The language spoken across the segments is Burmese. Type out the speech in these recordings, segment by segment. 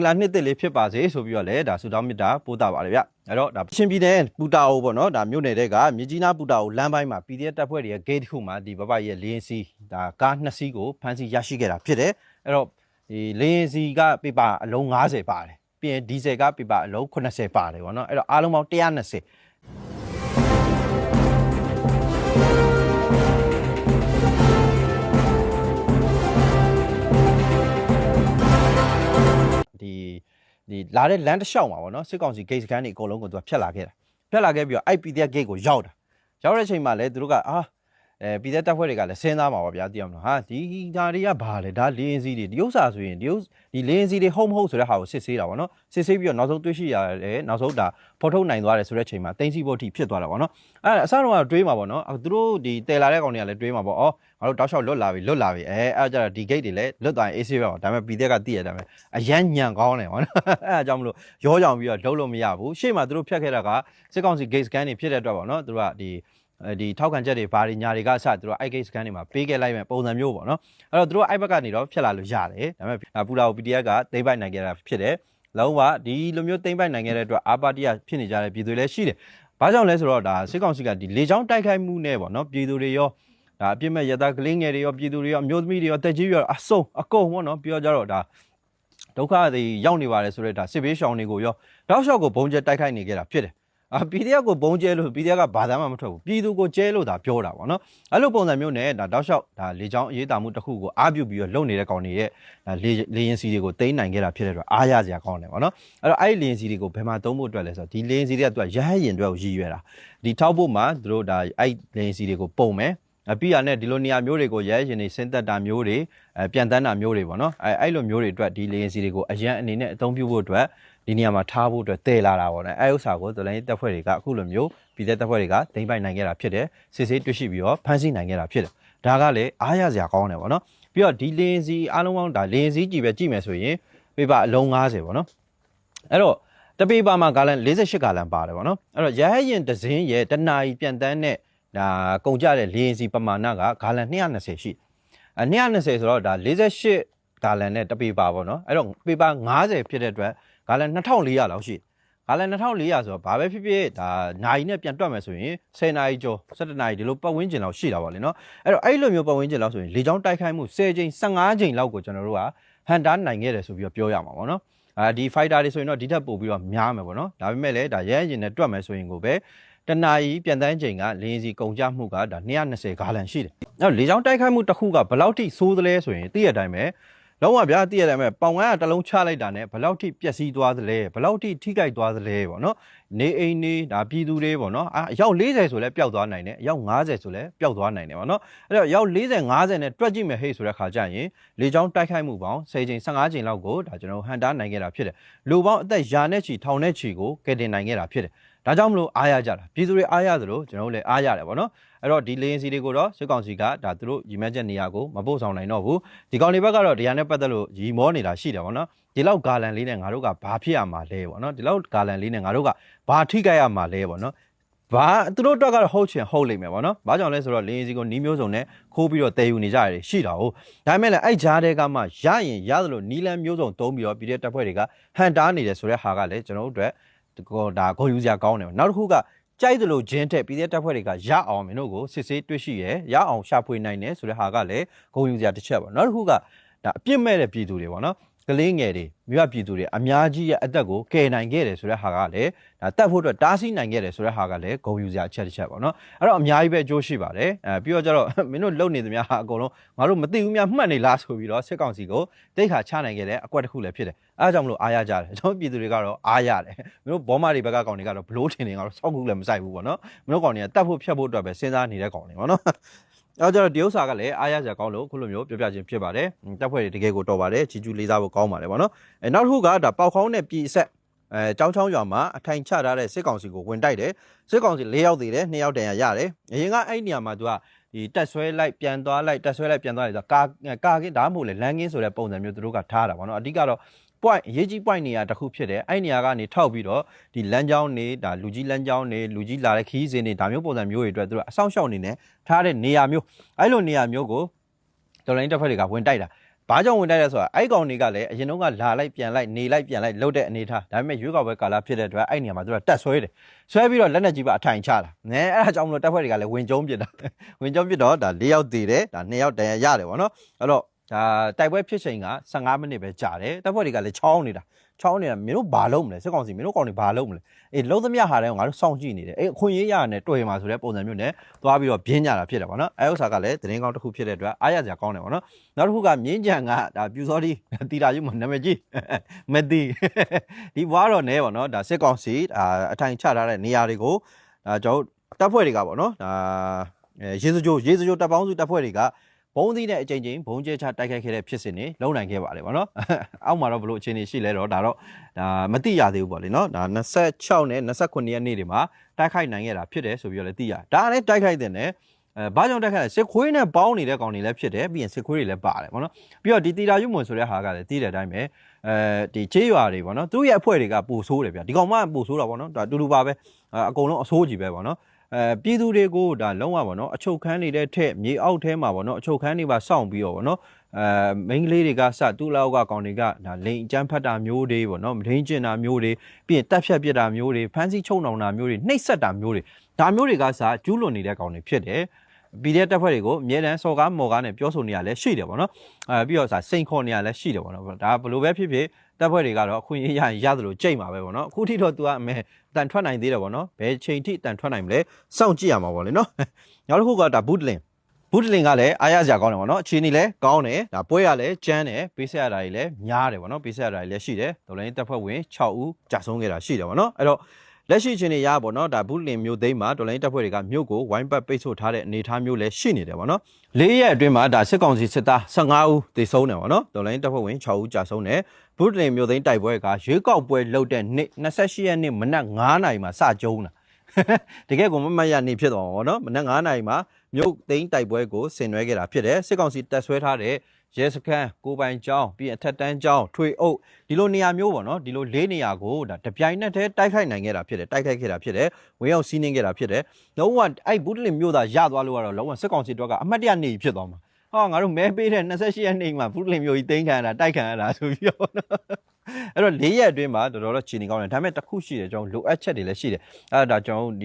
လာနှစ်သက်လေးဖြစ်ပါစေဆိုပြီးတော့လည်းဒါဆူတောင်းမြတ်တာပို့တာပါလေဗျအဲ့တော့ဒါချင်းပြည်နယ်ပူတာအိုပေါ့နော်ဒါမြို့နယ်တဲ့ကမြကြီးနားပူတာအိုလမ်းပိုင်းမှာ PDF တပ်ဖွဲ့တွေရဲ့ gate တစ်ခုမှာဒီဘဘရဲ့လင်းစီဒါကား2စီးကိုဖမ်းဆီးရရှိခဲ့တာဖြစ်တယ်အဲ့တော့ဒီလင်းစီကပေပါအလုံး90ပါတယ်ပြီးရင်ဒီဇယ်ကပေပါအလုံး80ပါတယ်ပေါ့နော်အဲ့တော့အားလုံးပေါင်း120ဒီလာတဲ့လမ်းတစ်လျှောက်မှာပေါ့နော်စစ်ကောင်စီ gate စကန်တွေအကုန်လုံးကိုသူကဖျက်လာခဲ့ပြီးတော့အဲ့ PDF gate ကိုရောက်တဲ့အချိန်မှာလဲသူတို့ကPDF တပ်ဖွဲ့တွေကလည်းစဉ်းစားမှာပါဗျာသိအောင်မလို့ဟာဒီဓာတွေကဘာလဲဒါလင်းစီးတွေဒီဥစ္စာဆိုရင်ဒီလင်းစီးတွေဟုတ်မဟုတ်ဆိုတဲ့ဟာကိုစစ်ဆေးတာပေါ့နော်စစ်ဆေးပြီးတော့နောက်ဆုံးတွေ့ရှိရတယ်နောက်ဆုံးဒါဖော်ထုတ်နိုင်သွားတယ်ဆိုတဲ့အချိန်မှာတင်းစီဖို့အထိဖြစ်သွားတာပေါ့နော်အဲ့အစတော့တွေးမှာပေါ့နော်သူတို့ဒီတည်လာတဲ့ကောင်တွေကလည်းတွေးမှာပေါ့ငါတို့တောက်လျှောက်လွတ်လာပြီအဲ့ကြတော့ဒီ gate တွေလည်းလွတ်သွားရင် AC ပဲပေါ့ဒါပေမဲ့ PDF ကသိရတာပဲအရန်ညံကောင်းတယ်ပေါ့နော်အဲ့အကြောင်းမလို့ရောကြောင်ပြီးတော့လုံးလို့မရဘူးရှေ့မှာသူတို့ဖျက်ခဲ့တာကစစ်ကောင်စီ gate scan တွေဖြစ်တဲ့အတွက်ပေါ့နော်သူတို့ကဒီထောက်ခံချက်တွေဘာတွေညာတွေကအစသူတို့ gate scan တွေမှာပေးခဲ့လိုက်မယ်ပုံစံမျိုးပေါ့နော်အဲ့တော့သူတို့ဘက်ကနေတော့ဖျက်လာလို့ရတယ်ဒါပေမဲ့ပူတာကို PDF ကသိမ့်ပိုက်နိုင်ခဲ့တာဖြစ်တယ်လုံးဝဒီလိုမျိုးသိမ့်ပိုက်နိုင်ခဲ့တဲ့အတွက်အာပါတီးဖြစ်နေကြတဲ့ပြည်သူတွေလည်းရှိတယ်ဘာကြောင့်လဲဆိုတော့ဒါစစ်ကောင်စီကဒီလေချောင်းတိုက်ခိုက်မှုနဲ့ပေါ့နော်ပြည်သူတွေရောဒါအပြစ်မဲ့ရသားကလေးငယ်တွေရောပြည်သူတွေရောအမျိုးသမီးတွေရောတက်ကြီးရောအစုံအကုန်ပေါ့နော်ပြောကြတော့ဒါဒုက္ခတွေရောက်နေပါတယ်ဆိုတော့ဒါစစ်ဘေးရှောင်တွေကိုရောတောက်လျှောက်ကိုဘုံကျဲတိုက်ခိုက်နေကြတာဖြစ်တယ်PDF ကိုဘုံကျဲလို့ PDF ကဘာသာမှမထွက်ဘူးပြည်သူကိုကျဲလို့ဒါပြောတာပေါ့နော်အဲ့လိုပုံစံမျိုးနဲ့ဒါတောက်လျှောက်ဒါလေချောင်းအရေးတာမှုတစ်ခုကိုအားပြုပြီးတော့လုံနေတဲ့ကောင်တွေရဲ့လေရင်စီတွေကိုတိမ့်နိုင်ခဲ့တာဖြစ်တဲ့အတွက်အားရစရာကောင်းတယ်ပေါ့နော်အဲ့တော့အဲ့လေရင်စီတွေကိုဘယ်မှာသုံးဖို့အတွက်လဲဆိုတော့ဒီလေရင်စီတွေကသူကရဟရင်အတွက်ကိုရည်ရွယ်တာဒီထောက်ဖို့မှာသူတို့ဒါအဲ့လေရင်စီတွေကိုပုံမယ်ပြီးရနဲ့ဒီလိုနေရာမျိုးတွေကိုရဲရင်တွေဆင်းသက်တာမျိုးတွေပြန်တန်းတာမျိုးတွေပေါ့နော်အဲ့လိုမျိုးတွေအတွက်ဒီလေရင်စီတွေကိုအရန်အနေနဲ့အသုံးပြုဖို့အတွက်ဒီနေရာမှာထားဖို့အတွက်တည်လာတာပေါ့နော်အဲ့ဥစ္စာကိုတော်လိုင်းတပ်ဖွဲ့တွေကအခုလိုမျိုးပြည်သက်တပ်ဖွဲ့တွေကဒိမ့်ပိုက်နိုင်ခဲ့တာဖြစ်တယ်စစ်ဆေးတွေ့ရှိပြီးတော့ဖမ်းဆီးနိုင်ခဲ့တာဖြစ်တယ်ဒါကလည်းအားရစရာကောင်းတယ်ပေါ့နော်ပြီးတော့ဒီလေရင်စီအားလုံးပေါင်းဒါလေရင်စီကြည့်ပဲကြည့်မယ်ဆိုရင်ပေပါအလုံး90ပေါ့နော်အဲ့တော့တပေပါမှာဂါလန်48ဂါလန်ပါတယ်ပေါ့နော်အဲ့တော့ရဟရင်ဒဇင်းရဲ့တနာရီပြန်တန်းတဲ့ဒါကုန်ကြတဲ့လေရင်စီပမာဏကဂါလန်220ရှိ220ဆိုတော့ဒါ48ဂါလန်နဲ့တပေပါပေါ့နော်အဲ့တော့ပေပါ90ဖြစ်တဲ့အတွက်ဂါလန်2400လောက်ရှိဂါလန်2400ဆိုတော့ဘာပဲဖြစ်ဖြစ်ဒါနိုင်နဲ့ပြန်တွက်မယ်ဆိုရင်10နာရီကျော်17နာရီဒီလိုပတ်ဝန်းကျင်လောက်ရှိတာပါလေနော်အဲ့တော့အဲ့လိုမျိုးပတ်ဝန်းကျင်လောက်ဆိုရင်လေချောင်းတိုက်ခိုက်မှု10ချိန်15ချိန်လောက်ကိုကျွန်တော်တို့ကဟန်တာနိုင်ခဲ့တယ်ဆိုပြီးတော့ပြောရမှာပေါ့နော်ဒီ fighter တွေဆိုရင်တော့ဒီထက်ပိုပြီးတော့များမယ်ပေါ့နော်ဒါပေမဲ့လည်းဒါရဲရင်နဲ့တွက်မယ်ဆိုရင်ကိုပဲတနာရီပြန်တန်းချိန်ကလေရင်စီကုန်ကြမှုကဒါ220ဂါလန်ရှိတယ်အဲ့တော့လေချောင်းတိုက်ခိုက်မှုတစ်ခုကဘယ်လောက်ထိဆိုးသလဲဆိုရင်သိရတဲ့အတိုင်းပဲလုံးဝဗျာသိရတဲ့အတိုင်းပဲပေါင်ကတစ်လုံးချလိုက်တာနဲ့ဘယ်လောက်ထိပျက်စီးသွားသလဲဘယ်လောက်ထိထိခိုက်သွားသလဲပေါ့နော်နေအိမ်နေဒါပြည်သူတွေပေါ့နော်အယောက်40ဆိုလဲပျောက်သွားနိုင်တယ်အယောက်50ဆိုလဲပျောက်သွားနိုင်တယ်ပေါ့နော်အဲ့တော့အယောက်40 50နဲ့တွက်ကြည့်မယ်ဟဲ့ဆိုတဲ့ခါကျရင်လေချောင်းတိုက်ခိုက်မှုပေါင်း10ချိန်15ချိန်လောက်ကိုဒါကျွန်တော်ဟန်တာနိုင်ခဲ့တာဖြစ်တယ်လူပေါင်းအသက်ရာနဲ့ချီထောင်နဲ့ချီကိုကယ်တင်နိုင်ခဲ့တာဖြစ်တယ်ဒါကြောင့်မလို့အားရကြတာပြည်သူတွေအားရသလိုကျွန်တော်တို့လည်းအားရတယ်ပေါ့နော်အဲ့တော့ဒီလေရင်စီတွေကိုတော့စစ်ကောင်စီကဒါသူတို့ရီမက်ချက်နေရာကိုမပို့ဆောင်နိုင်တော့ဘူးဒီကောင်တွေဘက်ကတော့တရားနဲ့ပတ်သက်လို့ရီမောနေတာရှိတယ်ပေါ့နော်ဒီလောက်ဂါလန်လေးနဲ့ငါတို့ကဘာဖြစ်ရမှာလဲပေါ့နော်ဒီလောက်ဂါလန်လေးနဲ့ငါတို့ကဘာထိခိုက်ရမှာလဲပေါ့နော်ဘာသူတို့တော့ကတော့ဟုတ်ချင်ဟုတ်လိမ့်မယ်ပေါ့နော်ဘာကြောင့်လဲဆိုတော့လေရင်စီကိုနီးမျိုးစုံနဲ့ခိုးပြီးတော့တည်ယူနေကြရတယ်ရှိတာဟုတ်ဒါပေမဲ့လည်းအဲ့ဂျားတွေကမှရရင်ရသလိုနီးလန်းမျိုးစုံတုံးပြီးတော့ပြည်တဲ့တပ်ဖွဲ့တွေကဟန်တားနေတယ်ဆိုတဲ့ဟာကလည်းကျွန်တော်တို့အတွက်ဒါဂုဏ်ယူစရာကောင်းတယ်နောက်တစ်ခုကကြိုက်သလိုဂျင်းထက်ပြည်တဲ့တပ်ဖွဲ့တွေကရအောင်မင်းတို့ကိုစစ်ဆေးတွေ့ရှိရရအောင်ရှာဖွေနိုင်တယ်ဆိုတဲ့ဟာကလည်းဂုဏ်ယူစရာတစ်ချက်ပေါ့နောက်တစ်ခုကဒါအပြစ်မဲ့တဲ့ပြည်သူတွေပေါ့နော်ကလေးငယ်တွေမြို့ပြည်သူတွေအများကြီးရဲ့အသက်ကိုကယ်နိုင်ခဲ့တယ်ဆိုတဲ့ဟာကလည်းဒါတတ်ဖို့အတွက်တားဆီးနိုင်ခဲ့တယ်ဆိုတဲ့ဟာကလည်းဂုဏ်ယူစရာအချက်တစ်ချက်ပေါ့နော်အဲ့တော့အများကြီးပဲအကျိုးရှိပါတယ်ပြီးတော့ကျတော့မင်းတို့လုံနေသမျှဟာအကုန်လုံးငါတို့မသိဘူးများမှတ်နေလားဆိုပြီးတော့စစ်ကောင်စီကိုတိတ်ခါချနိုင်ခဲ့တဲ့အကွက်တစ်ခုလည်းဖြစ်တယ်အဲဒါကြောင့်မလို့အားရကြတယ်ကျွန်တော်ပြည်သူတွေကတော့အားရတယ်မင်းတို့ဘောမတွေဘက်ကကောင်တွေကတော့ဘလို့ထင်နေငါတို့စောက်ကူလည်းမဆိုင်ဘူးပေါ့နော်မင်းတို့ကောင်တွေကတတ်ဖို့ဖြတ်ဖို့အတွက်ပဲစဉ်းစားနေတဲ့ကောင်တွေပေါ့နော်အဲ့တော့ဒီဥစ္စာကလည်းအားရစရာကောင်းလို့ခုလိုမျိုးပြောပြခြင်းဖြစ်ပါတယ်တပ်ဖွဲ့တွေတကယ်ကိုတော်ပါတယ်ကြီးကျူးလေးစားဖို့ကောင်းပါတယ်ပေါ့နော်နောက်တစ်ခုကဒါပေါက်ခေါင်းနဲ့ပြည်အဆက်ကျောင်းချောင်းရွာမှာအထိုင်ချထားတဲ့စစ်ကောင်စီကိုဝင်တိုက်တယ်စစ်ကောင်စီ၄ယောက်သေးတယ်2ယောက်တန်ရရတယ်အရင်ကအဲ့နေရာမှာသူကဒီတက်ဆွဲလိုက်ပြန်သွားလိုက်တက်ဆွဲလိုက်ပြန်သွားလိုက်ဆိုကာကင်းဒါမှမဟုတ်လေလမ်းကင်းဆိုတဲ့ပုံစံမျိုးသူတို့ကထားတာပေါ့နော်အဓိကတော့ point အရေးကြီး point နေရာတစ်ခုဖြစ်တယ်အဲ့နေရာကနေထောက်ပြီးတော့ဒီလမ်းကြောင်းနေဒါလူကြီးလမ်းကြောင်းနေလူကြီးလာတဲ့ခီးစင်နေဒါမျိုးပုံစံမျိုးတွေအတွက်သူတို့အဆောင်ရှောက်နေနဲ့ထားတဲ့နေရာမျိုးအဲ့လိုနေရာမျိုးကိုတော်လိုင်းတပ်ဖွဲ့တွေကဝင်တိုက်တာ ဘာကြောင့်ဝင်တိုက်လဲဆိုတာအဲ့ကောင်တွေကလည်းအရင်တော့ကလာလိုက်ပြန်လိုက်နေလိုက်ပြန်လိုက်လှုပ်တဲ့အနေထားဒါပေမဲ့ရွေးကောက်ပွဲကာလဖြစ်တဲ့အတွက်အဲ့နေရာမှာသူကတက်ဆွဲတယ်ဆွဲပြီးတော့လက်နက်ကြီးပါအထိုင်ချတာနဲအဲ့ဒါကြောင့်မလို့တပ်ဖွဲ့တွေကလည်းဝင်ကျုံးပစ်တာဝင်ကျုံးပစ်တော့ဒါ၄ယောက်တည်တယ်ဒါ2ယောက်တန်ရရတယ်ပေါ့နော်အဲ့တော့ဒါတိုက်ပွဲဖြစ်ချိန်က15မိနစ်ပဲကြာတယ်တပ်ဖွဲ့တွေကလည်းချောင်းနေတာမင်းတို့ဘာလုပ်မလဲစစ်ကောင်စီမင်းတို့ကောင်တွေဘာလုပ်မလဲအေးလုံးသမျှဟာတဲ့ငါတို့စောင့်ကြည့်နေတယ်အေးအခွင့်အရေးရရတယ်တွေ့မှာဆိုတဲ့ပုံစံမျိုးနဲ့သွားပြီးတော့ပြင်းကြတာဖြစ်တယ်ပေါ့နော်အဲဥစ္စာကလည်းသတင်းကောင်းတစ်ခုဖြစ်တဲ့အတွက်အားရစရာကောင်းတယ်ပေါ့နော်နောက်တစ်ခုကမြင်းကြံကဒါပြူစောတိတီတာယူမနာမည်ကြီးမသိဒီဘွားတော့နဲပေါ့နော်ဒါစစ်ကောင်စီအထိုင်ချထားတဲ့နေရာတွေကိုဒါကျွန်တော်တပ်ဖွဲ့တွေကပေါ့နော်ဒါရေစကြိုတပ်ပေါင်းစုတပ်ဖွဲ့တွေကဘုံသီးနဲ့အကြိမ်ကြိမ်ဘုံကျဲချတိုက်ခိုက်ခဲ့တဲ့ဖြစ်စဉ်တွေလုံနိုင်ခဲ့ပါတယ်ဗောနော်အောက်မှာတော့ဘလို့အခြေအနေရှိလဲတော့ဒါတော့ဒါမသိရသေးဘူးပေါ့လေနော်ဒါ26နဲ့29ရက်နေ့တွေမှာတိုက်ခိုက်နိုင်ခဲ့တာဖြစ်တယ်ဆိုပြီးတော့လည်းသိရဒါလည်းတိုက်ခိုက်တဲ့နဲ့ဘာကြောင့်တိုက်ခိုက်လဲစစ်ခွေးနဲ့ပေါင်းနေတဲ့ကောင်တွေလည်းဖြစ်တယ်ပြီးရင်စစ်ခွေးတွေလည်းပါတယ်ဗောနော်ပြီးတော့ဒီတီတာယူမွန်ဆိုတဲ့ဟာကလည်းသိတဲ့အတိုင်းပဲဒီချေးရွာတွေဗောနော်သူရဲ့အဖွဲ့တွေကပိုဆိုးတယ်ဗျဒီကောင်မှပိုဆိုးတာဗောနော်ဒါတူတူပါပဲအကုန်လုံးအဆိုးကြီးပဲဗောနော်ပြည်သူတွေကိုဒါလုံးဝပေါ့နော်အချုပ်ခန်းနေတဲ့ထက်မြေအောက်ထဲမှာပေါ့နော်အချုပ်ခန်းတွေပါစောင့်ပြီးတော့ပေါ့နော်မိန်းကလေးတွေကစတူလောက်ကကောင်တွေကဒါလိန်အကျန်းဖတ်တာမျိုးတွေပေါ့နော်မထိန်ကျင်တာမျိုးတွေပြီးရင်တက်ဖြတ်ပြစ်တာမျိုးတွေဖမ်းဆီးချုပ်နှောင်တာမျိုးတွေနှိပ်စက်တာမျိုးတွေဒါမျိုးတွေကစကျူးလွန်နေတဲ့ကောင်တွေဖြစ်တယ်ပြီးတဲ့တပ်ဖွဲ့တွေကိုအမြဲတမ်းစော်ကားမော်ကားနဲ့ပြောဆိုနေရလဲရှိတယ်ပေါ့နော်ပြီးတော့စိန်ခေါ်နေရလဲရှိတယ်ပေါ့နော်ဒါဘလို့ပဲဖြစ်ဖြစ်တပ်ဖွဲ့တွေကတော့အခွင့်အရေးရသလိုကြိတ်မှာပဲပေါ့နော်အခုထိတော့ तू ကအမဲတန်ထွက်နိုင်သေးတယ်ပေါ့နော်ဘယ်ချိန်ထိတန်ထွက်နိုင်မလဲစောင့်ကြည့်ရမှာပေါ့လေနော်နောက်တစ်ခုကဒါဘူးတလင်ကလည်းအားရစရာကောင်းတယ်ပေါ့နော်အခြေအနေလည်းကောင်းတယ်ဒါပွဲရလည်းကျန်းတယ်ပေးဆက်ရတာတွေလည်းများတယ်ပေါ့နော်ပေးဆက်ရတာတွေလည်းရှိတယ်တော်လိုင်းတပ်ဖွဲ့ဝင်6ဦးကြာဆုံးခဲ့တာရှိတယ်ပေါ့နော်အဲ့တော့လက်ရှိအခြေအနေရပေါ့နော်ဒါဘူးလင်မျိုးသိမ်းမှာတော်လိုင်းတပ်ဖွဲ့တွေကမြို့ကိုဝိုင်းပတ်ပိတ်ဆို့ထားတဲ့အနေအထားမျိုးလည်းရှိနေတယ်ပေါ့နော်၄ရက်အတွင်းမှာဒါစစ်ကောင်စီစစ်သား15ဦးသေဆုံးတယ်ပေါ့နော်တော်လိုင်းတပ်ဖွဲ့ဝင်6ဦးကြာဆုံးတယ်ဘူးလင်မျိုးသိမ်းတိုက်ပွဲကရွေးကောက်ပွဲလုပ်တဲ့နေ့28ရက်နေ့မနက်9:00နာရီမှာစကျုံးတာတကယ်ကိုမမတ်ရနေဖြစ်သွားမှာပေါ့နော်မနက်9:00နာရီမှာမြို့သိမ်းတိုက်ပွဲကိုဆင်နွှဲခဲ့တာဖြစ်တယ်စစ်ကောင်စီတပ်ဆွဲထားတဲ့ရဲစခန်းကိုပိုင်ကျောင်းပြီးအထက်တန်းကျောင်းထွေအုပ်ဒီလိုနေရာမျိုးပေါ့နော်ဒီလို၄နေရာကိုဒါတပြိုင်နက်တည်းတိုက်ခိုက်နိုင်ခဲ့တာဖြစ်တယ်တိုက်ခိုက်ခဲ့တာဖြစ်တယ်ဝင်ရောက်စီးနင်းခဲ့တာဖြစ်တယ်လုံးဝအဲ့ဘူးတလင်မြို့သားရသွားလို့ကတော့လုံးဝစစ်ကောင်စီတို့ကအမှတ်တရနေဖြစ်သွားမှာဟောငါတို့မဲပေးတဲ့28ရက်နေ့မှာဘူးတလင်မြို့ကြီးသိမ်းခံရတာတိုက်ခံရတာဆိုပြီးတော့အဲ့တော့၄ရက်အတွင်းမှာတော်တော်ချီနေကောင်းတယ်ဒါပေမဲ့တစ်ခုရှိတယ်ကျွန်တော်လိုအပ်ချက်တွေလည်းရှိတယ်အဲ့ဒါကျွန်တော်ဒီ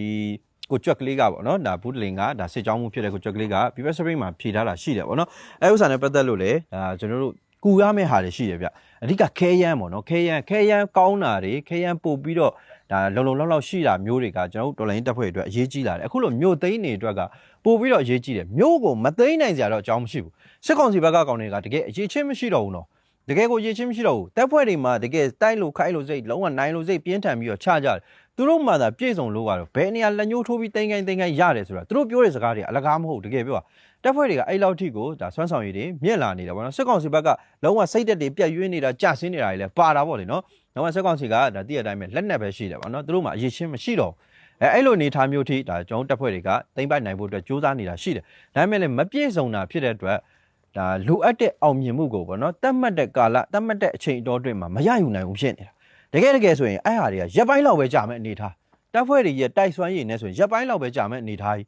ကိုကြွက်ကလေးကပေါ့နော်ဒါဘူးတလင်ကဒါစစ်ကြောင်းမှုဖြစ်တဲ့ကိုကြွက်ကလေးက People Spring မှာဖြေထားတာရှိတယ်ပေါ့နော်အဲ့ဥစ္စာနဲ့ပတ်သက်လို့လေဒါကျွန်တော်တို့ကူရမယ့်ဟာတွေရှိတယ်ဗျအဓိကခဲယမ်းပေါ့နော်ခဲယမ်းကောင်းတာတွေခဲယမ်းပို့ပြီးတော့ဒါလုံလောက်ရှိတာမျိုးတွေကကျွန်တော်တို့တော်လိုင်းတပ်ဖွဲ့တွေအတွက်အရေးကြီးလာတယ်အခုလိုမြို့သိမ်းနေအတွက်ကပို့ပြီးတော့အရေးကြီးတယ်မြို့ကိုမသိမ်းနိုင်ကြတော့အကြောင်းမရှိဘူးစစ်ကောင်စီဘက်ကကောင်တွေကတကယ်အရေးချင်းမရှိတော့ဘူးနော်တကယ်ကိုရေးချင်းမရှိတော့ဘူးတပ်ဖွဲ့တွေမှာတကယ်တိုက်လို့ခိုက်လို့စိတ်လုံးဝနိုင်လို့စိတ်ပြင်းထန်ပြီးတော့ချကြတယ်သူတို့မှသာပြည့်စုံလို့ကတော့ဘယ်နေရာလက်ညှိုးထိုးပြီးတင်ကိုင်းရတယ်ဆိုတာသူတို့ပြောတဲ့စကားတွေအလကားမဟုတ်တကယ်ပြောတပ်ဖွဲ့တွေကအဲ့လောက်ထိကိုဒါဆွမ်းဆောင်ရည်တွေမြင့်လာနေတာပေါ့နော်စစ်ကောင်စီဘက်ကလုံးဝစိတ်တက်တွေပြက်ရွေးနေတာကြဆင်းနေတာတွေလည်းပါတာပေါ့လေနော်လုံးဝစစ်ကောင်စီကဒါတည့်ရတိုင်းပဲလက်နက်ပဲရှိတယ်ပေါ့နော်သူတို့မှအရေးချင်းမရှိတော့အဲ့လိုအနေထားမျိုးထိဒါကျွန်တော်တပ်ဖွဲ့တွေကသိမ့်ပိုက်နိုင်ဖို့အတွက်ကြိုးစားနေတာရှိတယ်ဒါပေမဲ့လည်းမပြည့်စုံတာဖြစ်တဲ့အတွက်ဒါလိုအပ်တဲ့အောင်မြင်မှုကိုပေါ့နော်တတ်မှတ်တဲ့ကာလတတ်မှတ်တဲ့အချိန်အတော်အတွင်းမှာမရယူနိုင်ဘူးဖြစ်နေတာတကယ်ဆိုရင်အဲ့ဟာတွေကရက်ပိုင်းလောက်ပဲကြာမဲ့အနေထားတပ်ဖွဲ့တွေရဲ့တိုက်စွမ်းရည်နဲ့ဆိုရင်ရက်ပိုင်းလောက်ပဲကြာမဲ့အနေထားကြီး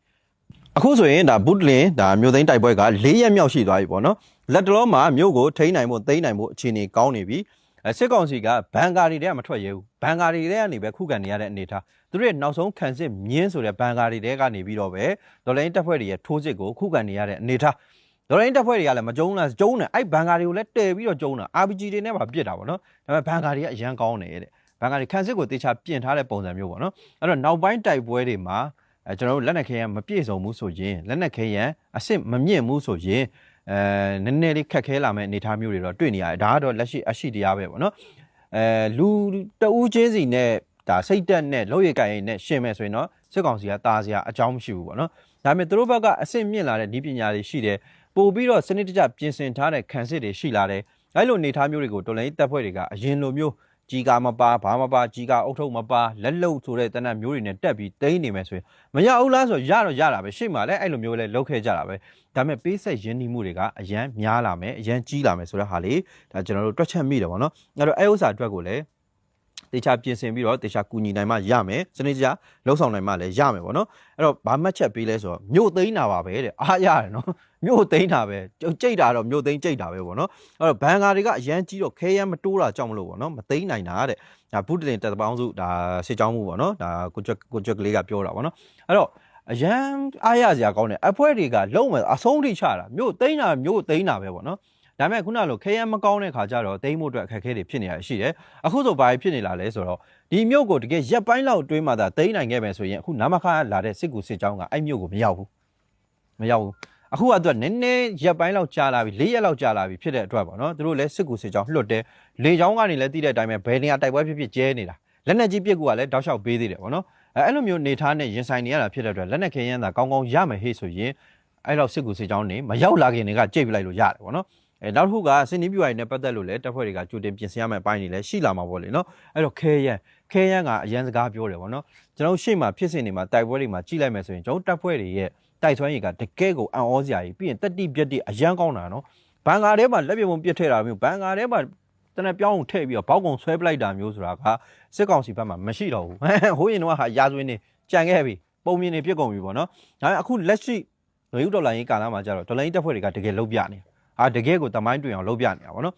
အခုဆိုရင်ဒါဘူးတလင်ဒါမြို့သိမ်းတိုက်ပွဲက4ရက်မြောက်ရှိသွားပြီပေါ့နော်လက်တလုံးမှာမြို့ကိုထိန်းနိုင်ဖို့သိမ်းနိုင်ဖို့အခြေအနေကောင်းနေပြီစစ်ကောင်စီကဘန်ကာတွေတဲကမထွက်ရဲဘူးဘန်ကာတွေတဲကနေပဲခုခံနေရတဲ့အနေထားသူတို့ရဲ့နောက်ဆုံးခံစစ်မြင်းဆိုတဲ့ဘန်ကာတွေတဲကနေပြီးတော့ပဲဒေါ်လာတပ်ဖွဲ့တွေရဲ့ထိုးစစ်ကိုခုခံနေရတဲ့အနေထားဒေါ်လာတပ်ဖွဲ့တွေကလည်းမကျုံးလားကျုံးတယ်အဲ့ဘန်ကာတွေကိုလည်းတဲပြီးတော့ကျုံးတာ RPG တွေနဲ့ပါပစ်တာပေါ့နော်ဒါပေမဲ့ဘန်ကာတွေကအရန်ကောင်းတယ်တဲ့ဘန်ကာတွေခံစစ်ကိုတေချာပြင်ထားတဲ့ပုံစံမျိုးပေါ့နော်အဲ့တော့နောက်ပိုင်းတိုက်ပွဲတွေမှာကျွန်တော်တို့လက်နက်ခဲယမ်းမပြည့်စုံဘူးဆိုရင်လက်နက်ခဲယမ်းအစ်စ်မမြင့်ဘူးဆိုရင်နည်းနည်းလေးခက်ခဲလာမယ့်အနေအထားမျိုးတွေတော့တွေ့နေရတယ်ဒါကတော့လက်ရှိအရှိတရားပဲပေါ့နော်လူတဦးချင်းစီနဲ့ဒါစိတ်တက်နဲ့လောက်ရကြရင်နဲ့ရှင်မဲ့ဆိုရင်တော့စစ်ကောင်စီကတာစရာအကြောင်းမရှိဘူးပေါ့နော်ဒါပေမဲ့သူတို့ဘက်ကအစ်စ်မြင့်လာတဲ့ဒီပညာတွေရှိတယ်ပို့ပြီးတော့စနစ်တကျပြင်ဆင်ထားတဲ့ခံစစ်တွေရှိလာတယ်အဲ့လိုအနေအထားမျိုးတွေကိုတော်လိုင်းတပ်ဖွဲ့တွေကအရင်လိုမျိုးကြီးကာမပါဘာမပါကြီးကာအုတ်ထုပ်မပါလက်လုံဆိုတဲ့တနတ်မျိုးတွေနဲ့တက်ပြီးတိမ့်နေမယ်ဆိုရင်မရဘူးလားဆိုရတော့ရတာပဲရှေ့မှာလည်းအဲ့လိုမျိုးလဲလောက်ခဲ့ကြတာပဲဒါပေမဲ့ပေးဆက်ရင်းနှီးမှုတွေကအရန်များလာမယ်အရန်ကြီးလာမယ်ဆိုတဲ့ဟာလေးဒါကျွန်တော်တို့တွက်ချက်မိတယ်ပေါ့နော်အဲ့တော့အဲ့ဥစ္စာအတွက်ကိုလည်း တေချာပြင်ဆင်ပြီးတော့တေချာကူညီနိုင်မှရမယ်စနစ်ကြလှုပ်ဆောင်နိုင်မှလည်းရမယ်ပေါ့နော်အဲ့တော့ဘာမှတ်ချက်ပေးလဲဆိုတော့မြို့သိမ်းတာပါပဲတဲ့အားရတယ်နော်မြို့သိမ်းတာပဲကြိတ်တာတော့မြို့သိမ်းကြိတ်တာပဲပေါ့နော်အဲ့တော့ဘန်ကာတွေကအရန်ကြီးတော့ခဲရမ်းမတိုးတာကြောင့်မလို့ပေါ့နော်မသိမ်းနိုင်တာတဲ့ဒါဘုဒ္ဓတင်တက်ပေါင်းစုဒါစစ်ကြောင်းမှုပေါ့နော်ဒါကိုကျွက်ကလေးကပြောတာပေါ့နော်အဲ့တော့အရန်အားရစရာကောင်းတယ်အဖွဲ့တွေကလုံးဝအဆုံးထိချတာမြို့သိမ်းတာမြို့သိမ်းတာပဲပေါ့နော်ဒါပေမဲ့ခုနလိုခဲရမ်းမကောင်းတဲ့ခါကျတော့သိမ်းမှုအတွက်အခက်အခဲတွေဖြစ်နေရရှိတယ်အခုဆိုဘာဖြစ်နေလာလဲဆိုတော့ဒီမြို့ကိုတကယ်ရက်ပိုင်းလောက်အတွင်းမှာသာသိမ်းနိုင်ခဲ့မယ်ဆိုရင်အခုနမခါလာတဲ့စစ်ကူစစ်ကြောင်းကအဲ့မြို့ကိုမရောက်ဘူးအခုကတော့နည်းနည်းရက်ပိုင်းလောက်ကြာလာပြီ၄ရက်လောက်ကြာလာပြီဖြစ်တဲ့အတွက်ပေါ့နော်သူတို့လည်းစစ်ကူစစ်ကြောင်းလွတ်တယ်လေကြောင်းကနေလည်းတိတဲ့အတိုင်းပဲဘယ်နေရာတိုက်ပွဲဖြစ်ကျဲနေတာလက်နက်ကြီးပစ်ကူကလည်းတောက်လျှောက်ပေးသေးတယ်ပေါ့နော်အဲ့လိုမျိုးနေထားနဲ့ရင်ဆိုင်နေရတာဖြစ်တဲ့အတွက်လက်နက်ခဲယမ်းသာကောင်းကောင်းရမယ်ဟေ့ဆိုရင်အဲ့တော့စစ်ကူစစ်ကြောင်းနေမရောက်လာခင်တွေကကြိတ်ပြလိုက်လို့ရတယ်ပေါ့နော်နောက်တစ်ခုကစင်နီးပြူရိုင်နဲ့ပတ်သက်လို့လည်းတပ်ဖွဲ့တွေကကြိုတင်ပြင်ဆင်ရမယ့်အပိုင်းတွေလည်းရှိလာမှာပေါ့လေနော်အဲ့တော့ခဲယမ်းကအရန်စကားပြောတယ်ပေါ့နော်ကျွန်တော်ရှေ့မှာဖြစ်စဉ်တွေမှာတိုက်ပွဲတွေမှာကြီးလိုက်မယ်ဆိုရင်ကျွန်တော်တပ်ဖွဲ့တွေရဲ့တိုက်ဆွမ်းရည်ကတကယ်ကိုအံ့ဩစရာကြီးပြီးရင်တက်တိပြက်တိအရန်ကောင်းတာနော်ဘန်ကာထဲမှာလက်ပြပုံပြစ်ထည့်တာမျိုးဘန်ကာထဲမှာတနက်ပြောင်းထည့်ပြီးတော့ဘောက်ကုံဆွဲပလိုက်တာမျိုးဆိုတာကစစ်ကောင်စီဘက်မှာမရှိတော့ဘူးဟိုးရင်တော့ဟာရာဇဝင်းနေကြံခဲ့ပြီပုံမြင်နေပြစ်ကုန်ပြီပေါ့နော်ဒါပေမဲ့အခုလက်ရှိလူဒေါ်လာရင်းကာလမှာကျတော့ဒေါ်လာရင်းတပ်ဖွဲ့တွေကတကယ်လုံးပြနေတကယ်ကိုတမိုင်းတွင်အောင်လုံးပြနေတာပေါ့နော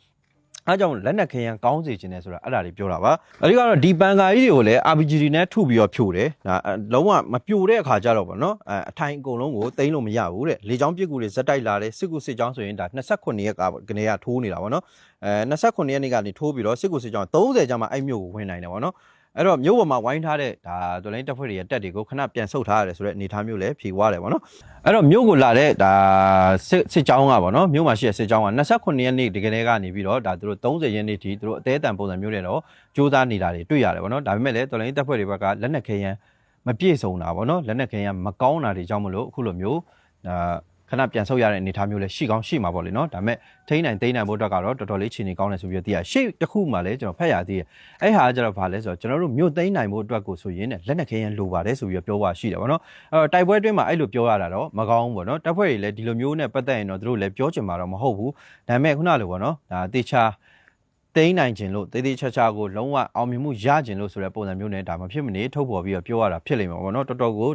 ်အားကြောင့်လက်နက်ခဲယမ်းကောင်းစေခြင်းနဲ့ဆိုတာအဲ့ဒါတွေပြောတာပါအဲဒီကတော့ဒီပန်ကာကြီးတွေကိုလည်း RPG နဲ့ထုပြီးတော့ဖြိုတယ်ဒါလုံးဝမပြိုတဲ့အခါကျတော့ဗောနော်အထိုင်အကုန်လုံးကိုသိမ်းလို့မရဘူးတဲ့လေချောင်းပစ်ကူတွေဇက်တိုက်လာတယ်စစ်ကူစစ်ကြောင်းဆိုရင်ဒါ29ရက်ကကနေကထိုးနေတာဗောနော်29ရက်နေ့ကနေထိုးပြီးတော့စစ်ကူစစ်ကြောင်း30ကျမှအဲ့မြို့ကိုဝင်နိုင်တယ်ဗောနော်အဲ့တော့မြို့ပေါ်မှာဝိုင်းထားတဲ့ဒါဒေါ်လိုင်းတပ်ဖွဲ့တွေရဲ့တက်တွေကိုခဏပြန်ဆုတ်ထားရတယ်ဆိုတော့အနေထားမျိုးလည်းဖြေသွားတယ်ဗောနော်အဲ့တော့မြို့ကိုလာတဲ့ဒါစစ်ကြောင်းကဗောနော်မြို့မှာရှိတဲ့စစ်ကြောင်းက29ရက်နေ့ဒီကနေ့ကနေပြီးတော့ဒါသူတို့30ရက်နေ့ထိသူတို့အသေးအတန်ပုံစံမျိုးတွေတော့ကြိုးစားနေတာတွေတွေ့ရတယ်ဗောနော်ဒါပေမဲ့လည်းဒေါ်လိုင်းတပ်ဖွဲ့တွေဘက်ကလက်နက်ခဲယမ်းမပြည့်စုံတာဗောနော်လက်နက်ခဲယမ်းမကောင်းတာတွေကြောင့်မလို့အခုလိုမျိုးခဏပြန်ဆုတ်ရတဲ့အနေအထားမျိုးလည်းရှိကောင်းရှိမှာပေါ့လေနော်ဒါပေမဲ့ထိန်းနိုင်သိမ်းနိုင်ဖို့အတွက်ကတော့တော်တော်လေးခြေနေကောင်းတယ်ဆိုပြီးတော့သိရရှေ့တစ်ခုမှလည်းကျွန်တော်ဖတ်ရသေးတယ်အဲ့ဟာကျတော့ဘာလဲဆိုတော့ကျွန်တော်တို့မြို့သိမ်းနိုင်ဖို့အတွက်ကိုဆိုရင်လက်နက်ခဲယမ်းလိုပါတယ်ဆိုပြီးတော့ပြောပါရှိတယ်ဗောနော်အဲ့တော့တိုက်ပွဲအတွင်းမှာအဲ့လိုပြောရတာတော့မကောင်းဘူးဗောနော်တပ်ဖွဲ့တွေလည်းဒီလိုမျိုးနဲ့ပတ်သက်ရင်တော့သူတို့လည်းပြောချင်မှာတော့မဟုတ်ဘူးဒါပေမဲ့ခုနလိုဗောနော်ဒါတေချာသိမ်းနိုင်ခြင်းလို့တေးသေးချာချာကိုလုံးဝအောင်မြင်မှုရခြင်းလို့ဆိုတဲ့ပုံစံမျိုးနဲ့ဒါမဖြစ်မနေထုတ်ပေါ်ပြီးတော့ပြောရတာဖြစ်လိမ့်မယ်ဗောနော်တော်တော်ကိ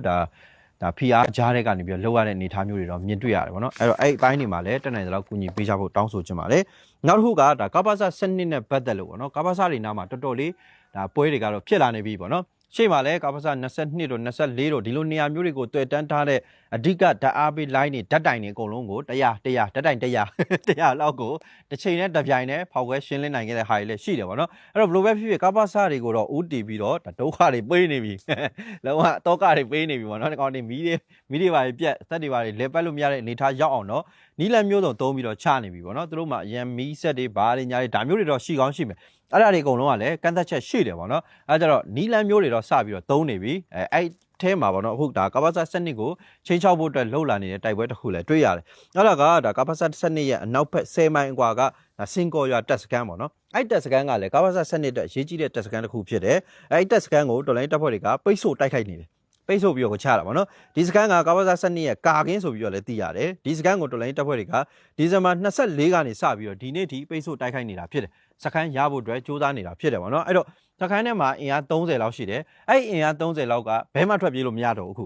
ုဒါဖီအားကြားတဲ့ကနေပြီးတော့လောက်ရတဲ့အနေအထားမျိုးတွေတော့မြင်တွေ့ရတယ်ဗောနော်အဲ့တော့အဲ့အပိုင်းတွေမှာလည်းတက်နိုင်သလောက်ကူညီပေးကြဖို့တောင်းဆိုချင်ပါတယ်နောက်တစ်ခုကဒါကပ္ပစစနစ်နဲ့ပတ်သက်လို့ဗောနော်ကပ္ပစတွေနားမှာတော်တော်လေးဒါပွဲတွေကတော့ဖြစ်လာနေပြီဗောနော်ရှေ့မှာလည်းကပ္ပစ22တို့24တို့ဒီလိုနေရာမျိုးတွေကိုတွေ့တန်းထားတဲ့အဓိကဓာတ်အားပေး line တွေဓာတ်တိုင်တွေအကုန်လုံးကို100ဓာတ်တိုင်100လောက်ကိုတစ်ချိန်နဲ့တစ်ပြိုင်နဲ့ဖောက်ခွဲရှင်းလင်းနိုင်ခဲ့တဲ့ဟာတွေလည်းရှိတယ်ဗောနော်အဲ့တော့ဘယ်လိုပဲဖြစ်ဖြစ်ကပ္ပစတွေကိုတော့ဦးတည်ပြီးတော့ဒုက္ခတွေပေးနေပြီလုံးဝတောကတွေပေးနေပြီဗောနော်ဒီကောင်တွေမီးတွေပါပြက်သက်တွေပါလေပတ်လို့မရတဲ့အနေထားရောက်အောင်တော့နီးလန်မျိုးစုံသုံးပြီးတော့ချနေပြီဗောနော်သူတို့မှအရန်မီးဆက်တွေဘာတွေညာတွေဒါမျိုးတွေတော့ရှိကောင်းရှိမယ်အဲ့ဒါတွေအကုန်လုံးကလည်းကန့်သက်ချက်ရှိတယ်ဗောနော်အဲ့ကြတော့နီးလန်မျိုးတွေတော့စပြီးတော့သုံးနေပြီအဲ့ထဲမှာဗောနော်အခုဒါကပ္ပစစနစ်ကိုချိန်ချောက်ဖို့အတွက်လှုပ်လာနေတဲ့တိုက်ပွဲတစ်ခုလည်းတွေ့ရတယ်အဲ့ဒါကဒါကပ္ပစစနစ်ရဲ့အနောက်ဘက်10မိုင်အကွာကစင်ကော်ရွာတက်စကန်ဗောနော်အဲ့တက်စကန်ကလည်းကပ္ပစစနစ်အတွက်ရေးကြီးတဲ့တက်စကန်တစ်ခုဖြစ်တယ်အဲ့တက်စကန်ကိုတော်လိုင်းတပ်ဖွဲ့တွေကပိတ်ဆို့တိုက်ခိုက်နေတယ်ပိတ်ဆို့ပြီးတော့ချတာဗောနော်ဒီစကန်ကကပ္ပစစနစ်ရဲ့ကာကင်းဆိုပြီးတော့လည်းသိရတယ်ဒီစကန်ကိုတော်လိုင်းတပ်ဖွဲ့တွေကဒီဇင်ဘာ24ကနေစပြီးတော့ဒီနေ့ထိပိတ်ဆို့တိုက်ခိုက်နေတာဖြစ်တယ်စကန်ရဖို့အတွက်ကြိုးစားနေတာဖြစ်တယ်ဗောနော်အဲ့တော့စကန်ထဲမှာအင်အား30လောက်ရှိတယ်အဲ့အင်အား30လောက်ကဘဲမှထွက်ပြေးလို့မရတော့ဘူးအခု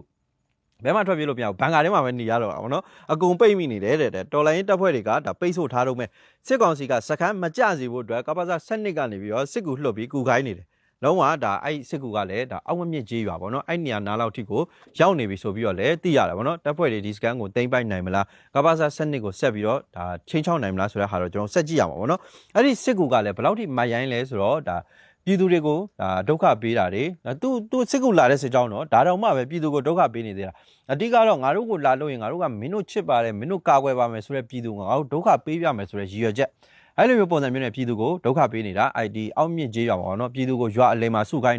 ဘဲမှထွက်ပြေးလို့မရဘူးဘန်ကာထဲမှာပဲနေရတော့တာဗောနော်အကုန်ပိတ်မိနေတယ်တဲ့တော်လိုင်းတပ်ဖွဲ့တွေကဒါပိတ်ဆို့ထားတော့မဲ့စစ်ကောင်စီကစကန်မကြစေဖို့အတွက်ကပ္ပစစနစ်ကနေပြီးတော့စစ်ကူလှုပ်ပြီးကူခိုင်းနေတယ်လုံးဝဒါအဲ့စစ်ကူကလည်းဒါအောက်မမြင့်ကြီးရွာဗောနော်အဲ့နေရာနားလောက်ထိကိုရောက်နေပြီဆိုပြီးတော့လည်းသိရတယ်ဗောနော်တပ်ဖွဲ့တွေဒီစကန်ကိုသိမ်းပိုက်နိုင်မလားကပ္ပစစနစ်ကိုဆက်ပြီးတော့ဒါချင်းချောင်းနိုင်မလားဆိုတဲ့ဟာတော့ကျွန်တော်ဆက်ကြည့်ရမှာဗောနော်အဲ့ဒီစစ်ကူကလည်းဘယ်လောက်ထိမိုက်ရိုင်းလဲဆိုတော့ဒါပြည်သူတွေကိုဒါဒုက္ခပေးတာတွေသူစစ်ကူလာတဲ့စစ်ကြောင်းတော့ဒါတော့မှပဲပြည်သူကိုဒုက္ခပေးနေသေးတာအတိကတော့ငါတို့ကိုလာလို့ရင်ငါတို့ကမင်းတို့ချစ်ပါတယ်မင်းတို့ကာကွယ်ပါမယ်ဆိုတဲ့ပြည်သူကငါတို့ဒုက္ခပေးပြမယ်ဆိုတဲ့ရည်ရွယ်ချက်အဲ့လိုမျိုးပုံစံမျိုးနဲ့ပြည်သူကိုဒုက္ခပေးနေတာ ID အောက်မြင့်ကြေးရွာပါတော့ပြည်သူကိုရွာအလယ်မှာစုခိုင်း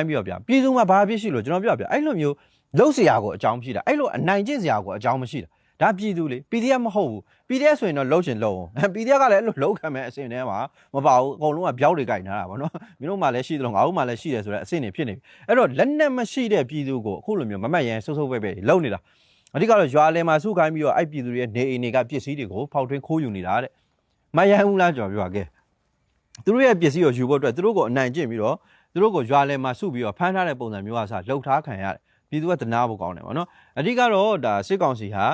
ပြီးတော့ဗျပြည်သူမှာဘာဖြစ်ရှိလို့ကျွန်တော်ပြောပြအဲ့လိုမျိုးလှုပ်เสียကိုအကြောင်းမရှိတာအဲ့လိုအနိုင်ကျင့်เสียကိုအကြောင်းမရှိတာဒါပြည်သူလေ PDF မဟုတ်ဘူး PDF ဆိုရင်တော့လှုပ်ချင်လှုပ်အောင် PDF ကလည်းအဲ့လိုလှုပ်ခံမဲ့အစင်ထဲမှာမပါဘူးအကုန်လုံးကပြောက်တွေကင်ထားတာဗောနော်မင်းတို့မှလည်းရှိတယ်လို့ငါတို့မှလည်းရှိတယ်ဆိုတဲ့အစင်တွေဖြစ်နေပြီအဲ့တော့လက်နက်မရှိတဲ့ပြည်သူကိုအခုလိုမျိုးမမတ်ရန်ဆုပ်ဆုပ်ပဲလှုပ်နေတာအဓိကတော့ရွာလယ်မှာစုခိုင်းပြီးတော့အဲ့ပြည်သူတွေရဲ့နေအိမ်တွေကပစ္စည်းတွေကိုဖောက်ထွင်းခိုးယူနေတာတဲ့မရန်ဘူးလားကြော်ပြောခဲ့ သူတို့ရဲ့ပစ္စည်းကိုယူဖို့အတွက်သူတို့ကိုအနိုင်ကျင့်ပြီးတော့သူတို့ကိုရွာလယ်မှာစုပြီးတော့ဖမ်းထားတဲ့ပုံစံမျိုးကစားလှုပ်ထားခံရတယ်ပြည်သူကတနာဖို့ကောင်းတယ်ပေါ့နော်အဓိကတော့ဒါစစ်ကောင်စီဟာ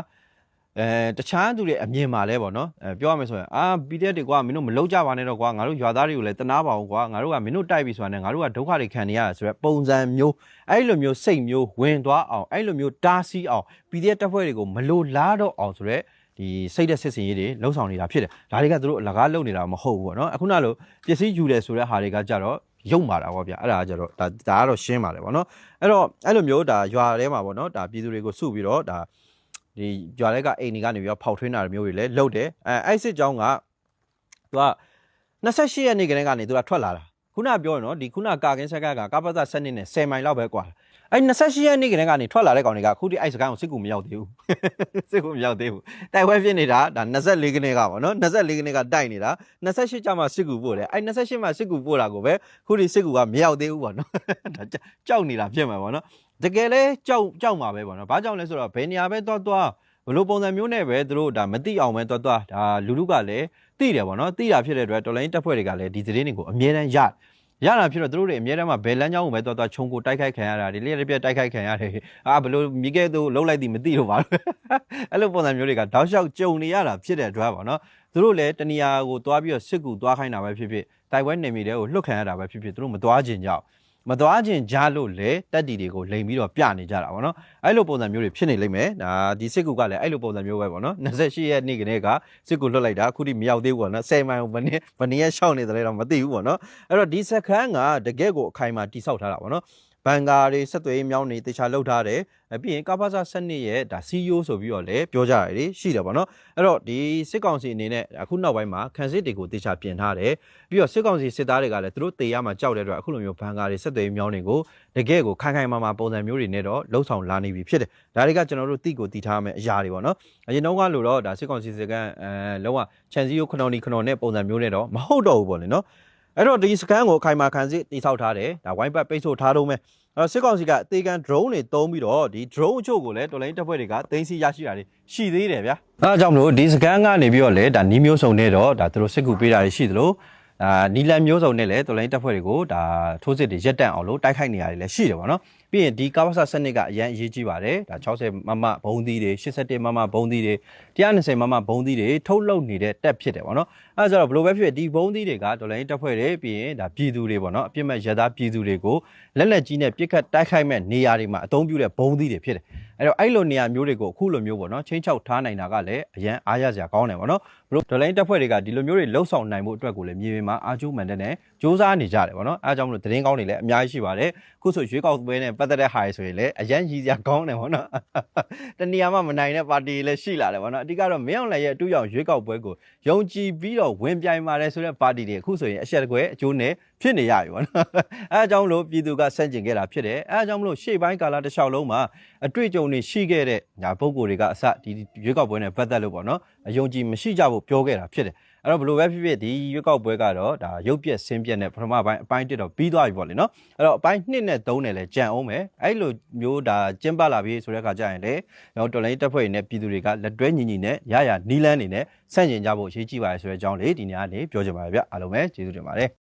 တခြားသူတွေအမြင်မှာလဲပေါ့နော်ပြောရမယ်ဆိုရင်PDF တွေကွာမင်းတို့မလုံးကြပါနဲ့တော့ကွာငါတို့ရွာသားတွေကိုလည်းတနာပါအောင်ကွာငါတို့ကမင်းတို့တိုက်ပြီဆိုတာနဲ့ငါတို့ကဒုက္ခတွေခံနေရဆိုတော့ပုံစံမျိုးအဲ့လိုမျိုးစိတ်မျိုးဝင်သွားအောင်အဲ့လိုမျိုးတားဆီးအောင် PDF တပ်ဖွဲ့တွေကိုမလိုလားတော့အောင်ဆိုတော့ဒီစိတ်သက်စစ်စင်ရေးတွေလှုပ်ဆောင်နေတာဖြစ်တယ်ဒါတွေကသူတို့အလကားလုပ်နေတာမဟုတ်ဘူးပေါ့နော်အခုနလိုပစ္စည်းယူတယ်ဆိုတဲ့ဟာတွေကကြတော့ရုံမာတာပေါ့ဗျာအဲ့ဒါကြတော့ဒါကတော့ရှင်းပါတယ်ပေါ့နော်အဲ့တော့အဲ့လိုမျိုးဒါရွာထဲမှာပေါ့နော်ဒါပြည်သူတွေကိုစုပြီးတော့ဒါဒီရွာထဲကအိမ်တွေကနေပြီးတော့ဖောက်ထွင်းတာမျိုးတွေလည်းလုပ်တယ်အဲ့စစ်ကြောင်းကသူက28ရက်နေ့ကနေသူကထွက်လာတာခုနပြောရနော်ဒီခုနကာကင်းဆက်ကကပ္ပသစနစ်နဲ့10မိုင်လောက်ပဲကွာအဲ့28ရက်နေ့ကနေထွက်လာတဲ့ကောင်တွေကအခုဒီအဲ့စကန်ကိုစစ်ကူမရောက်သေးဘူးစစ်ကူမရောက်သေးဘူးတိုက်ပွဲဖြစ်နေတာဒါ24ကနေ့ကပေါ့နော်24ကနေ့ကတိုက်နေတာ28ကျမှစစ်ကူပို့တယ်အဲ့28မှာစစ်ကူပို့တာကိုပဲခုဒီစစ်ကူကမရောက်သေးဘူးပေါ့နော်ဒါကြောက်နေတာဖြစ်မှာပေါ့နော်တကယ်လဲကြောက်မှာပဲပေါ့နော်ဘာကြောင့်လဲဆိုတော့ဘယ်နေရာပဲသွားဘလို့ပုံစံမျိုးနဲ့ပဲသူတို့ဒါမသိအောင်ပဲသွားဒါလူလူကလည်းသိတယ်ပေါ့နော်သိတာဖြစ်တဲ့အတွက်တော်လိုင်းတပ်ဖွဲ့တွေကလည်းဒီသတင်းတွေကိုအမြဲတမ်းရတာဖြစ်တော့သူတို့တွေအများတန်းမှာဘယ်လမ်းကြောင်းကိုပဲသွားခြုံကိုတိုက်ခိုက်ခံရတာဒီလျက်ပြက်တိုက်ခိုက်ခံရတယ်ဘလို့မိခဲ့သူလှုပ်လိုက်သည်မသိတော့ပါဘူးအဲ့လိုပုံစံမျိုးတွေကတောက်လျှောက်ကြုံနေရတာဖြစ်တဲ့အတွက်ပေါ့နော်သူတို့လည်းတဏီယာကိုသွားပြီးတော့စစ်ကူသွားခိုင်းတာပဲဖြစ်တိုက်ပွဲနေမိတဲ့ကိုလှုပ်ခံရတာပဲဖြစ်သူတို့မသွားခြင်းကြောင့်မသွားခြင်းကြားလို့လေတက်တီတွေကိုလိန်ပြီးတော့ပြနေကြတာပေါ့နော်အဲ့လိုပုံစံမျိုးတွေဖြစ်နေလိမ့်မယ်ဒါဒီစစ်ကူကလည်းအဲ့လိုပုံစံမျိုးပဲပေါ့နော်28ရက်နေ့ကလေးကစစ်ကူလွတ်လိုက်တာအခုထိမရောက်သေးဘူးပေါ့နော်10မိုင်ဘယ်နည်းရှောက်နေတယ်လဲတော့မသိဘူးပေါ့နော်အဲ့တော့ဒီစခန်းကတကယ့်ကိုအခိုင်အမာတိဆောက်ထားတာပေါ့နော်ဘန်ကာတွေဆက်သွယ်မြောင်းနေတခြားလှုပ်ထားတယ်ပြီးရင်ကပ္ပစစနစ်ရဲ့ဒါ CEO ဆိုပြီးတော့လည်းပြောကြရတယ်ရှိတယ်ပေါ့နော်အဲ့တော့ဒီစစ်ကောင်စီအနေနဲ့အခုနောက်ပိုင်းမှာခန်းစစ်တွေကိုတခြားပြင်ထားတယ်ပြီးတော့စစ်ကောင်စီစစ်သားတွေကလည်းသူတို့တေရမှာကြောက်တဲ့အတွက်အခုလိုမျိုးဘန်ကာတွေဆက်သွယ်မြောင်းတွေကိုတကယ့်ကိုခိုင်မာပုံစံမျိုးတွေနဲ့တော့လှုပ်ဆောင်လာနေပြီဖြစ်တယ်ဒါတွေကကျွန်တော်တို့တိကိုတီထားမယ်အရာတွေပေါ့နော်အရင်တော့ကလို့တော့ဒါစစ်ကောင်စီစစ်ကန်လုံးဝချန်စီယိုခနော်နဲ့ပုံစံမျိုးနဲ့တော့မဟုတ်တော့ဘူးပေါ့လေနော်အဲ့တော့ဒီစကန်ကိုအခိုင်အမာခံစစ်တိဆောက်ထားတယ်ဒါဝိုင်းပတ်ပိတ်ဆို့ထားတော့မယ်စစ်ကောင်စီကတေကန် drone တွေတုံးပြီးတော့ဒီ drone အချို့ကိုလည်းတော်လိုင်းတပ်ဖွဲ့တွေကသိမ်းဆီးရရှိတာတွေရှိသေးတယ်ဗျာအဲဒါကြောင့်မလို့ဒီစကန်ကနေပြီးတော့လည်းဒါနီးမျိုးစုံနဲ့တော့ဒါသူတို့စစ်ကူပေးတာတွေရှိသလိုနီလန်မျိုးစုံနဲ့လည်းတော်လိုင်းတပ်ဖွဲ့တွေကိုဒါထိုးစစ်တွေရက်တန့်အောင်လို့တိုက်ခိုက်နေရတယ်လည်းရှိတယ်ပေါ့နော်ပြီးရင်ဒီကာဗဆာစနစ်ကအရန်အရေးကြီးပါတယ်ဒါ60မမဘုံသီးတွေ81မမဘုံသီးတွေ120မမဘုံသီးတွေထုတ်လုပ်နေတဲ့တက်ဖြစ်တယ်ပေါ့နော်အဲဒါဆိုတော့ဘယ်လိုပဲဖြစ်ဒီဘုံသီးတွေကတော်လိုင်းတပ်ဖွဲ့တွေပြီးရင်ဒါပြည်သူတွေပေါ့နော်အပြစ်မဲ့ရသားပြည်သူတွေကိုလက်ကြီးနဲ့ပြစ်ခတ်တိုက်ခိုက်မဲ့နေရာတွေမှာအသုံးပြုတဲ့ဘုံသီးတွေဖြစ်တယ်အဲ့လိုနေရာမျိုးတွေကိုအခုလိုမျိုးပေါ့နော်ချင်းချောက်ထားနိုင်တာကလည်းအရန်အားရစရာကောင်းတယ်ပေါ့နော်ဘလို့တော်လိုင်းတပ်ဖွဲ့တွေကဒီလိုမျိုးတွေလှုပ်ဆောင်နိုင်မှုအတွက်ကိုလည်းမြေပြင်မှာအားကျိုးမှန်တဲ့နဲ့စ조사နေကြတယ်ပေါ့နော်အဲဒါကြောင့်မလို့သတင်းကောင်းတွေလည်းအများကြီးရှိပါတယ်ခုဆိုရွေးကောက်ပွဲနဲ့ပတ်သက်တဲ့ဟာတွေဆိုရင်လည်းအရန်ကြီးစရာကောင်းတယ်ပေါ့နော်တနေရာမှမနိုင်တဲ့ပါတီလည်းရှိလာတယ်ပေါ့နော်အဓိကတော့မင်းအောင်လှိုင်ရဲ့အတူရောက်ရွေးကောက်ပွဲကိုယုံကြည်ပြီးတော့ဝင်ပြိုင်ပါတယ်ဆိုတဲ့ပါတီတွေအခုဆိုရင်အဆက်တကွဲအကျိုးနဲ့ဖြစ်နေရပြီပေါ့နော်အဲအကြောင်းလို့ပြည်သူကဆန့်ကျင်ခဲ့တာဖြစ်တယ်အဲအကြောင်းမလို့ရှေ့ပိုင်းကာလတစ်လျှောက်လုံးမှာအတွေ့အကြုံတွေရှိခဲ့တဲ့ညာပုံကိုယ်တွေကအစဒီရွေးကောက်ပွဲနဲ့ပတ်သက်လို့ပေါ့နော်အယုံကြည်မရှိကြဖို့ပြောခဲ့တာဖြစ်တယ်အဲ့တော့ဘလို့ပဲဖြစ်ဖြစ်ဒီရွေးကောက်ပွဲကတော့ဒါရုပ်ပြက်ဆင်းပြက်နဲ့ပထမပိုင်းအပိုင်း1တော့ပြီးသွားပြီပေါ့လေနော်အဲ့တော့အပိုင်း2နဲ့3နဲ့လည်းကြံအောင်မယ်အဲ့လိုမျိုးဒါကျင်းပလာပြီဆိုတဲ့အခါကျရင်လည်းတော်လိုင်းတပ်ဖွဲ့တွေနဲ့ပြည်သူတွေကလက်တွဲညီညီနဲ့ရနီလန်းနေနဲ့ဆန့်ကျင်ကြဖို့အရေးကြီးပါတယ်ဆိုတဲ့အကြောင်းလေးဒီနေ့ကနေပြောချင်ပါတယ်ဗျအားလုံးပဲကျေးဇူးတင်ပါတယ်